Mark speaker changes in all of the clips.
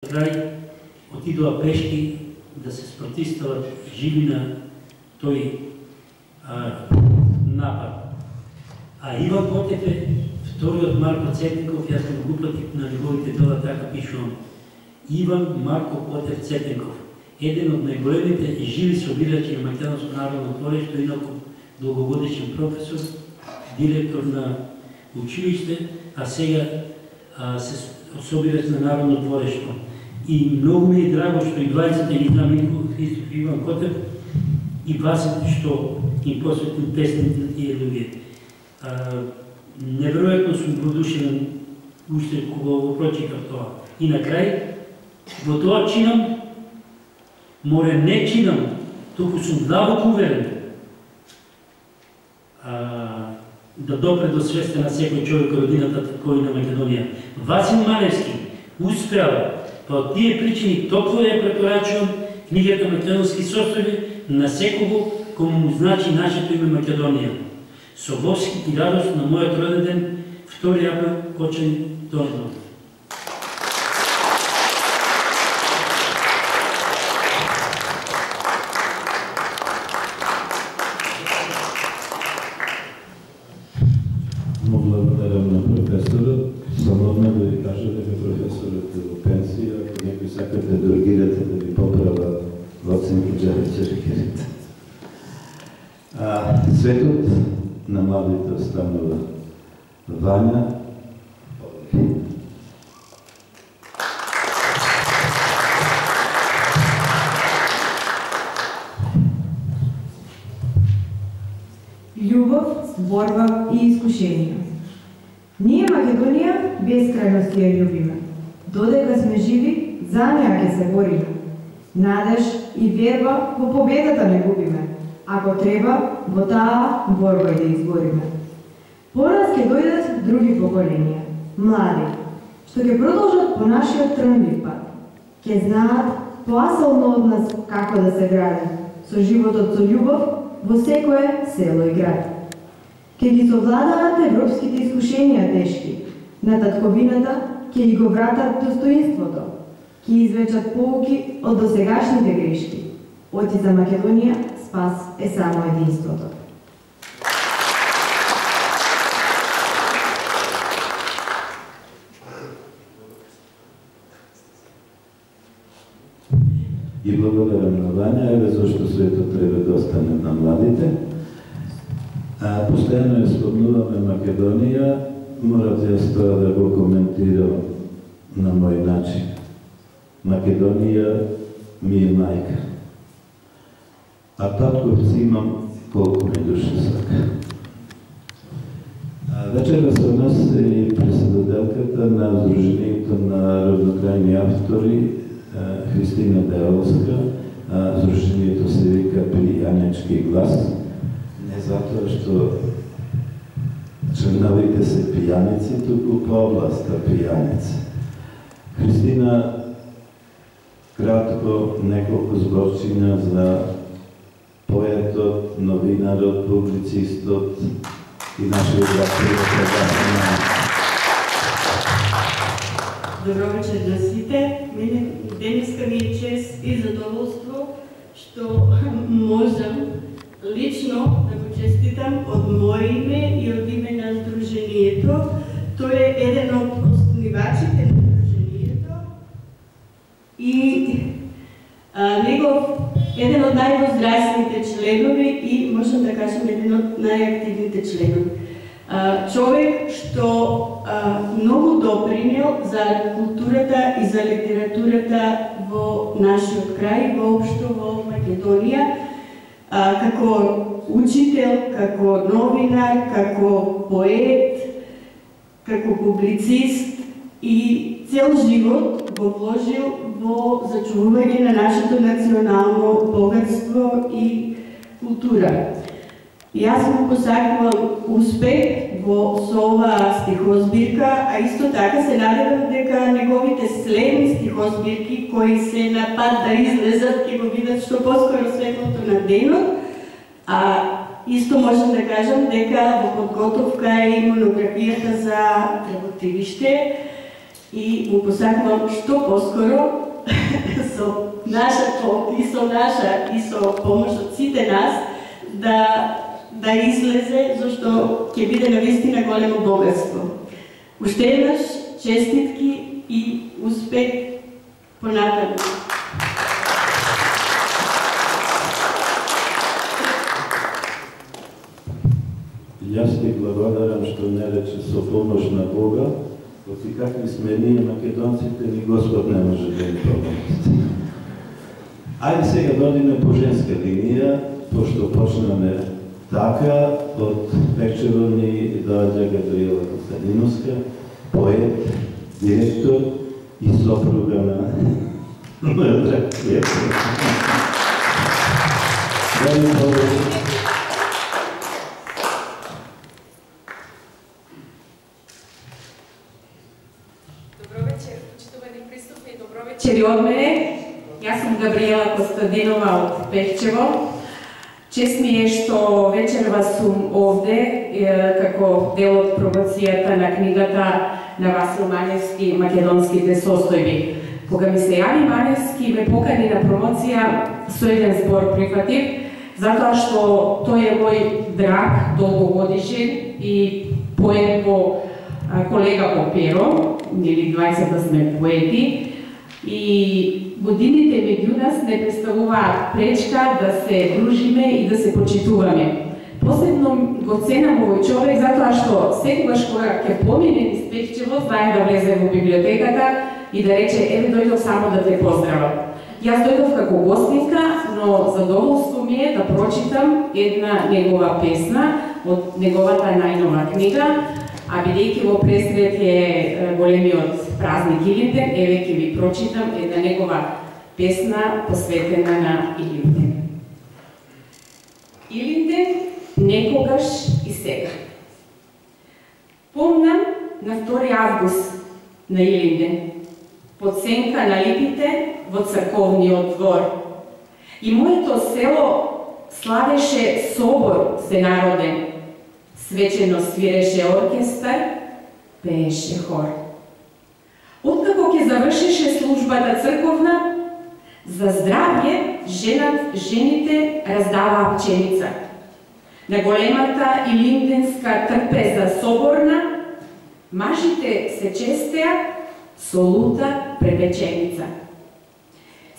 Speaker 1: крај отидоа пешки да се спротивстават живи на тој напад. А Иван Котев е вториот Марко Цетенков, јас сум го упатив на неговите дела, така пишувам. Иван Марко Котев Цетенков, еден од најголемите живи собирачи на македонско народно творештво, инаку долгогодишен професор, директор на училиште, а сега се собирач на народно творештво. И многу ми е драго што и 20 ги знам Христов Иван Котев и 20 што им посветим песните на тие луѓе. Неверојатно сум продушен уште кога го прочитав тоа. И на крај, во тоа чинам, море не чинам, туку сум длабоко уверен да допре до свеста на секој човек родината кој на Македонија. Васил Маневски успеал, па од тие причини топло ја препорачувам книгата Македонски состојби на секого кому му значи нашето име Македонија. Со воск и радост на мојот роден ден, 2 април, Кочани, Донјан.
Speaker 2: Благодарам на професорот. Само одма да ви кажа дека професорот е во пенсија, ако некој сакате да ургирате да ви поправа оценки, ќе рекерите. Светот на младите останува Вања.
Speaker 3: Љубов, борба и искушение. Ние Македонија бескрајно си ја љубиме. Додека сме живи, за неа ќе се бориме. Надеж и верба во победата не губиме. Ако треба, во таа борба и да изгориме. По нас ќе дојдат други поколенија, млади, што ќе продолжат по нашиот трнлив пат. Ќе знаат поасално од нас како да се гради, со животот со љубов во секое село и град. Ќе ги совладаат европските искушенија тешки, на татковината ќе ги го вратат достоинството, ќе извлечат поуки од досегашните грешки. Оти за Македонија спас е само единството.
Speaker 2: И благодарам на Вања, еве зашто светот треба да остане на младите. Постојано ја спомнуваме Македонија, морат јас тоа да го коментирам на мој начин. Македонија ми е мајка. А татковци имам колку ми душа сака. Вечера со нас е и председателката на Сдруженијето на равнокрајни автори Христина Деловска. Сдруженијето се вика При Јанечки глас. Не затоа што членовите се пијаници, туку по областа пијаници. Христина, кратко неколку зборчиња за поетот, новинарот, публицистот и нашиот гостин.
Speaker 4: Добро вечер на сите. Денеска ми е чест и задоволство што можам лично да го честитам од моје име и од име на Сдруженијето. Тој е еден од основивачите на Сдруженијето и негов еден од највозрастните членови и можам да кажам еден од најактивните членови. Човек што многу допринел за културата и за литературата во нашиот крај, воопшто во Македонија, како учител, како новинар, како поет, како публицист и цел живот го вложил во зачувување на нашето национално богатство и култура. Јас му посакувам успех со оваа стихозбирка, а исто така се надевам дека неговите следни стихозбирки кои се на пат да излезат ќе го видат што поскоро светлото на денот. Исто можам да кажам дека во подготовка е и монографијата за Работилиште и му посакувам што поскоро со нашата и со помош од сите нас да излезе, зашто ќе биде навистина големо богатство. Уште еднаш честитки и успех понатаму.
Speaker 2: Јас ти благодарам што не рече со помош на Бога, оти какви сме ние македонците, ни Господ не може да ни помогне. Ајде сега да одиме по женска линија, пошто почнаме така, од Печево ни доаѓа Габриела Константиновска, поет, директор и сопруга на моја драг пријател.
Speaker 5: Вечери од мене, јас сум Габриела Константинова од Пехчево. Чест ми е што вечерва сум овде како дел од промоцијата на книгата на Васил Маневски "Македонските состојби". Кога ми се јави Маневски, ме покани на промоција, со еден збор прифатив, затоа што тој е мој драг, долгогодишен и поет по колега по перо, или 20 сме поети, и годините меѓу нас не представуваат пречка да се дружиме и да се почитуваме. Посебно го ценам овој човек затоа што секогаш кога ќе помине низ Пехчево, знае да влезе во библиотеката и да рече: еве дојдов само да те поздравам. Јас дојдов како гостинка, но задоволство ми е да прочитам една негова песна од неговата најнова книга, а бидејќи во пресред е големиот празник Илинден, еве ќе ви прочитам една негова песна посветена на Илинден. Илинден, некогаш и сега. Помнам на 2 август на Илинден, под сенка на липите во црковниот двор. И моето село славеше собор всенароден. Свечено свиреше оркестар, пееше хор. Откако ќе завршеше службата црковна, за здравје жените раздаваа пченица. На големата илинденска трпеза соборна, мажите се честеа со лута препеченица.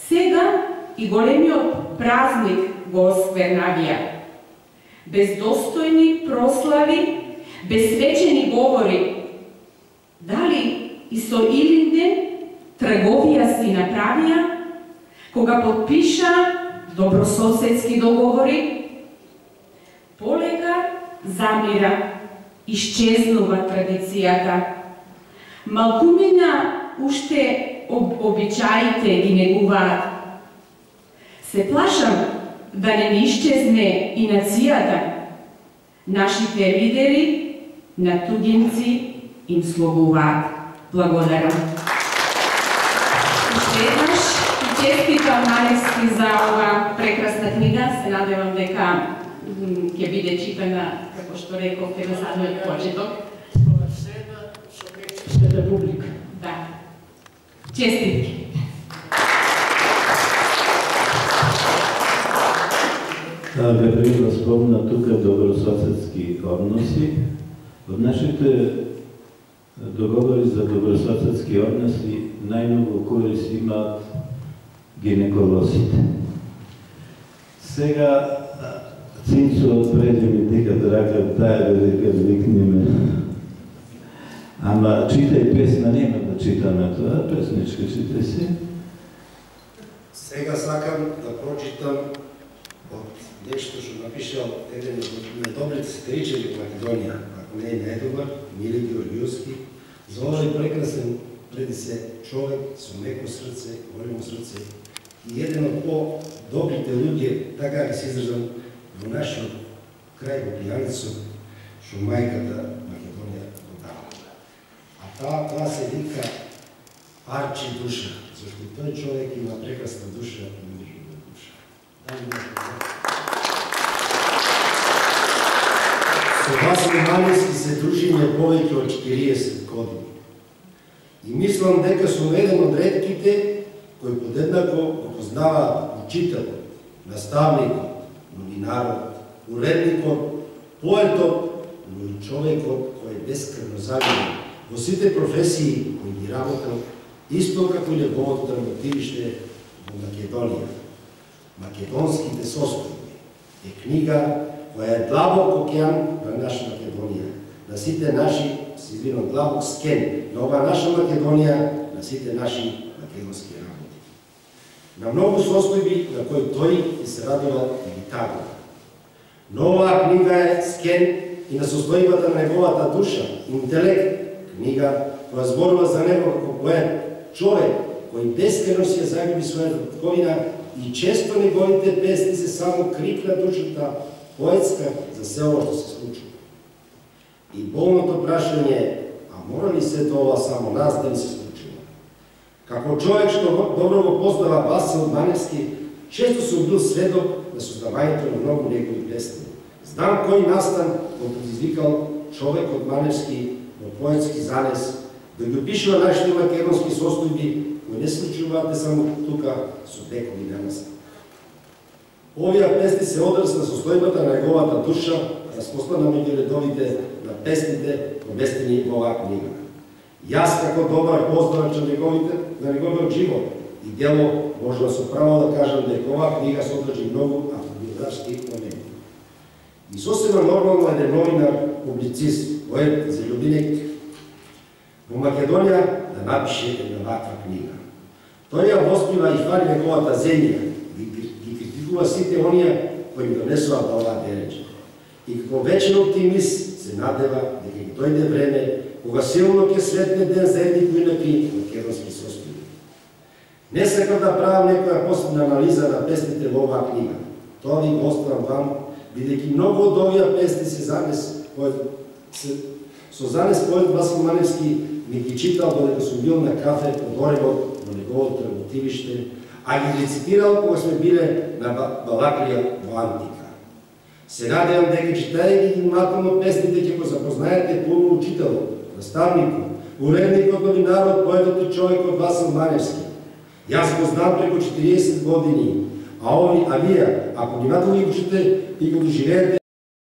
Speaker 5: Сега и големиот празник го осквернавија. Бездостојни прослави, безсвечени говори. Дали и со Илинден трговија си направија, кога подпиша добрососедски договори? Полека замира, исчезнува традицијата. Малкумина уште обичаите ги негуваат. Се плашам да не ни исчезне и нацијата. Нашите лидери на туѓенци им слугуваат. Благодарам. Уште еднаш и честитам Маневски за ова прекрасна книга. Се надевам дека ќе биде читана, како што рековте, на задниот почеток.
Speaker 1: Со Пехчевската публика.
Speaker 5: Да. Честитки.
Speaker 2: Габриела спомна тука добрососедски односи. Од нашите договори за добрососедски односи најмногу корист имаат гинеколозите. Сега Цинцо отпреди ми дека драга таа дека викнеме. Ама читај песна, нема да читаме тоа, песничка читај се.
Speaker 6: Сега сакам да прочитам од нешто што напишал еден од најдобрите сатиричари во Македонија, ако не е најдобар, Мили Георгиевски, за овој прекрасен преди се човек со меко срце, големо срце и еден од по-добрите луѓе, така да се изразам, во нашиот крај во Пијаницо, што мајката Македонија додава. А тоа се вика парче душа, зашто тој човек има прекрасна душа и мирна душа. Со Васил Маневски се дружиме повеќе од 40 години. И мислам дека сум еден од ретките кои подеднакво го познаваат учителот, наставникот, новинарот, уредникот, поетот, но и човекот кој е бескрвно загинал во сите професии кои ги работел, исто како и неговото работилиште во Македонија. Македонските состојби е книга која е длабок океан на наша Македонија, на сите наши, извинувам, длабок скен на ова наша Македонија, на сите наши македонски работи. На многу состојби на кои тој и се радува и ги тагува. Но оваа книга е скен и на состојбата на неговата душа, интелект, книга која зборува за него како поет, човек кој бескрено си ја загуби својата татковина и често неговите песни се само крик на душата, поетска за се ова што се случува. И болното прашање е, а мора ли се ова само нас да ни се случува? Како човек што добро го познава Васил Маневски, често сум бил сведок на создавањето на многу негови песни. Знам кој настан го предизвикал човекот Маневски во поетски занес, да ги опишува нашите македонски состојби, кои не случуваат само тука со векови нанастан. Овие песни се одраз на состојбата на неговата душа, распознана меѓу редовите на песните поместени во оваа книга. Јас како добар познавач на неговиот живот и дело можам со право да кажам дека оваа книга содржи многу автобиографски моменти. И сосема нормално еден новинар, публицист, поет, заљубеник во Македонија да напише една ваква книга. Тој ја воспива и фали неговата земја, ги критикува сите оние кои ги донесува до оваа денеч. И како вечен оптимист се надева дека ќе дојде време кога силно ќе светне ден за едни поинаки македонски состојби. Не сакам да правам некоја посебна анализа на песните во оваа книга. Тоа ви го оставам вам, бидејќи многу од овие песни со занес поет Васил Маневски ми ги читал додека сум бил на кафе под Оревот во неговото работилиште, а ги рецитирал кога сме биле на Балаклија во Антика. Се надевам дека читајќи ги внимателно песните ќе го запознаете пълно учителот, наставникот, уредникот, новинарот, поетот и човекот Васил Маневски. Јас го знам преку 40 години, а вие, ако внимателно ги учите и го доживеете,